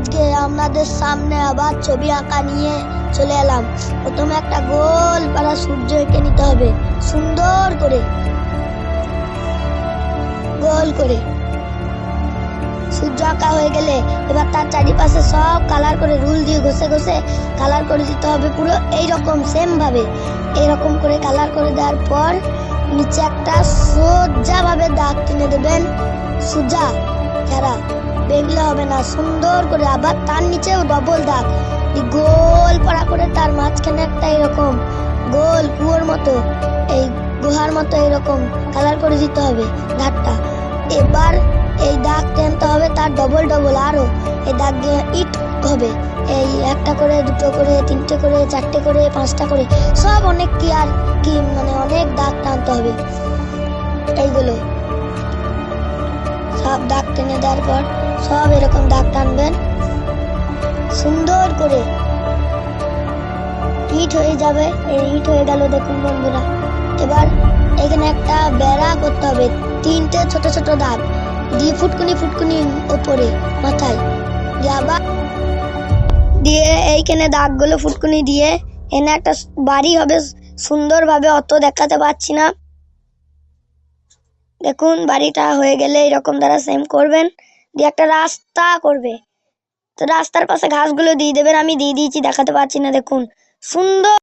আজকে আপনাদের সামনে আবার ছবি আঁকা নিয়ে চলে এলাম। প্রথমে একটা গোল পাড়া সূর্য এঁকে নিতে হবে, সুন্দর করে গোল করে। সূর্য আঁকা হয়ে গেলে এবার তার চারিপাশে সব কালার করে রুল দিয়ে ঘষে ঘষে কালার করে দিতে হবে, পুরো এইরকম সেম ভাবে এইরকম করে কালার করে দেওয়ার পর নিচে একটা সোজা ভাবে দাগ টেনে দেবেন, সোজা খেরা বেগলে হবে না, সুন্দর করে। আবার তার নিচেও ডবল দাগ, গোল পাড়া করে তার মাঝখানে একটা এরকম গোল কুয়োর মতো, এই গুহার মতো এরকম কালার করে দিতে হবে দাগটা। এবার এই দাগ টেনতে হবে তার ডবল ডবল, আরো এই দাগ দিয়ে ইট হবে, এই একটা করে, দুটো করে, তিনটে করে, চারটে করে, পাঁচটা করে, সব অনেক কি আর কি মানে অনেক দাগ টানতে হবে। এইগুলো সব দাগ টেনে দেওয়ার পর সব এরকম দাগ টানবেন সুন্দর করে, ইট হয়ে যাবে। এই ইট হয়ে গেল দেখুন বন্ধুরা। এবার এখানে একটা বেড়া করতে হবে, তিনটে ছোট ছোট দাগ দিয়ে ফুটকুনি ফুটকুনি ওপরে মাথায় দিয়ে, আবার দিয়ে এইখানে দাগগুলো ফুটকুনি দিয়ে এনে একটা বাড়ি হবে সুন্দর ভাবে, অত দেখাতে পাচ্ছি না। দেখুন বাড়িটা হয়ে গেলে এরকম দ্বারা সেম করবেন, দিয়ে একটা রাস্তা করবে, তো রাস্তার পাশে ঘাসগুলো দিয়ে দেবেন। আমি দিয়ে দিয়েছি, দেখাতে পাচ্ছি না, দেখুন সুন্দর।